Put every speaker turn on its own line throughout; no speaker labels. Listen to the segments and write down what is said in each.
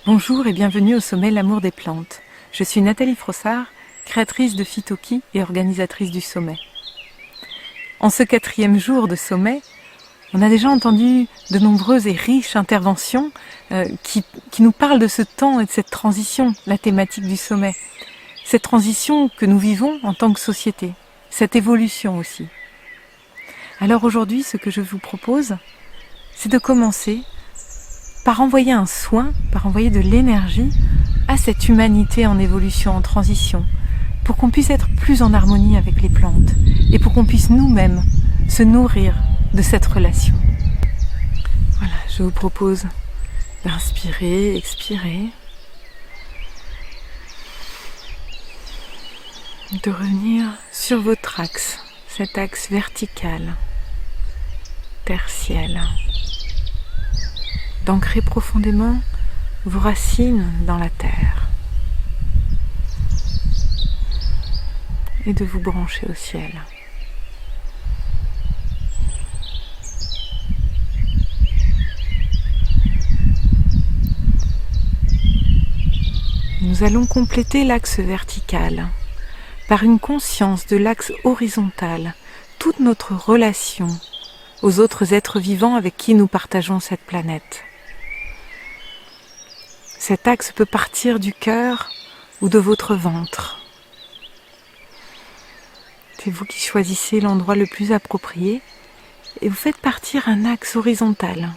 Bonjour et bienvenue au sommet L'amour des plantes. Je suis Nathalie Frossard, créatrice de Phytoki et organisatrice du sommet. En ce 4e jour de sommet, on a déjà entendu de nombreuses et riches interventions qui nous parlent de ce temps et de cette transition, la thématique du sommet. Cette transition que nous vivons en tant que société, cette évolution aussi. Alors aujourd'hui, ce que je vous propose, c'est de commencer par envoyer un soin, par envoyer de l'énergie à cette humanité en évolution, en transition, pour qu'on puisse être plus en harmonie avec les plantes et pour qu'on puisse nous-mêmes se nourrir de cette relation. Voilà, je vous propose d'inspirer, expirer, de revenir sur votre axe, cet axe vertical, terre-ciel. D'ancrer profondément vos racines dans la terre et de vous brancher au ciel. Nous allons compléter l'axe vertical par une conscience de l'axe horizontal, toute notre relation aux autres êtres vivants avec qui nous partageons cette planète. Cet axe peut partir du cœur ou de votre ventre. C'est vous qui choisissez l'endroit le plus approprié et vous faites partir un axe horizontal.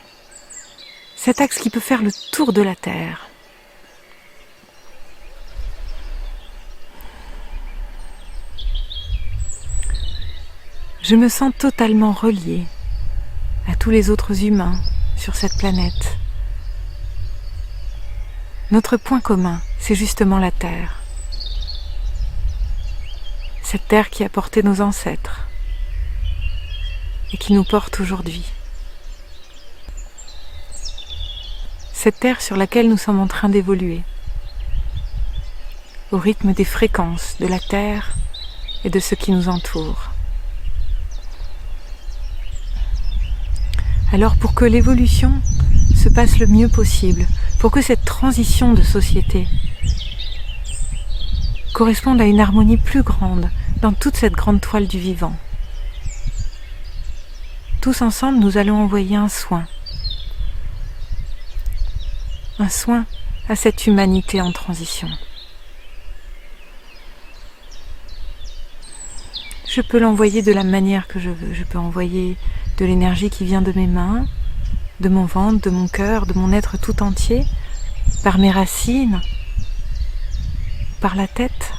Cet axe qui peut faire le tour de la Terre. Je me sens totalement reliée à tous les autres humains sur cette planète. Notre point commun, c'est justement la Terre. Cette Terre qui a porté nos ancêtres et qui nous porte aujourd'hui. Cette Terre sur laquelle nous sommes en train d'évoluer, au rythme des fréquences de la Terre et de ce qui nous entoure. Alors pour que l'évolution se passe le mieux possible, pour que cette transition de société corresponde à une harmonie plus grande dans toute cette grande toile du vivant, tous ensemble nous allons envoyer un soin à cette humanité en transition. Je peux l'envoyer de la manière que je veux, je peux envoyer de l'énergie qui vient de mes mains, de mon ventre, de mon cœur, de mon être tout entier, par mes racines, par la tête.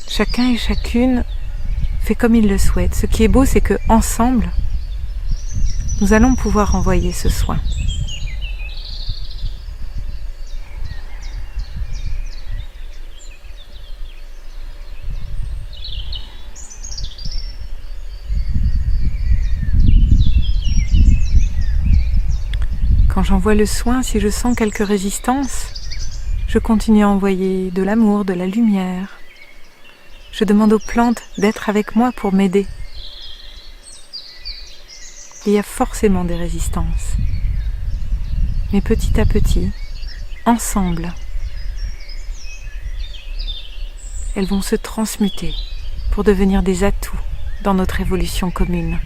Chacun et chacune fait comme il le souhaite. Ce qui est beau, c'est que ensemble, nous allons pouvoir envoyer ce soin. Quand j'envoie le soin, si je sens quelques résistances, je continue à envoyer de l'amour, de la lumière. Je demande aux plantes d'être avec moi pour m'aider. Il y a forcément des résistances. Mais petit à petit, ensemble, elles vont se transmuter pour devenir des atouts dans notre évolution commune.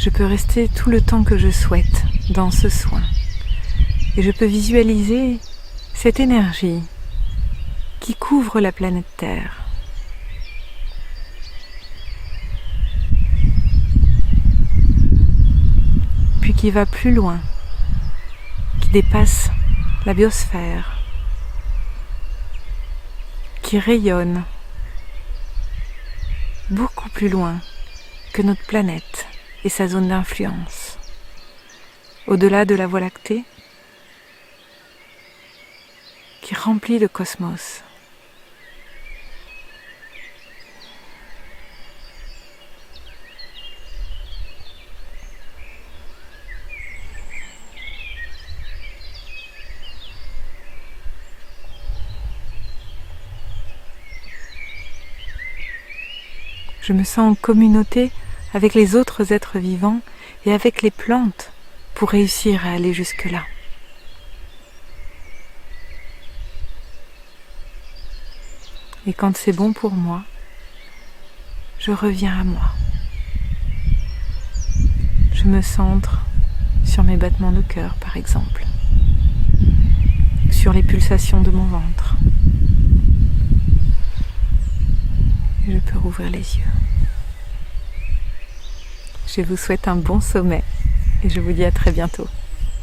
Je peux rester tout le temps que je souhaite dans ce soin. Et je peux visualiser cette énergie qui couvre la planète Terre. Puis qui va plus loin, qui dépasse la biosphère, qui rayonne beaucoup plus loin que notre planète et sa zone d'influence. Au-delà de la Voie lactée, qui remplit le cosmos. Je me sens en communauté avec les autres êtres vivants et avec les plantes pour réussir à aller jusque-là. Et quand c'est bon pour moi, je reviens à moi. Je me centre sur mes battements de cœur, par exemple, sur les pulsations de mon ventre. Je peux rouvrir les yeux. Je vous souhaite un bon sommeil et je vous dis à très bientôt.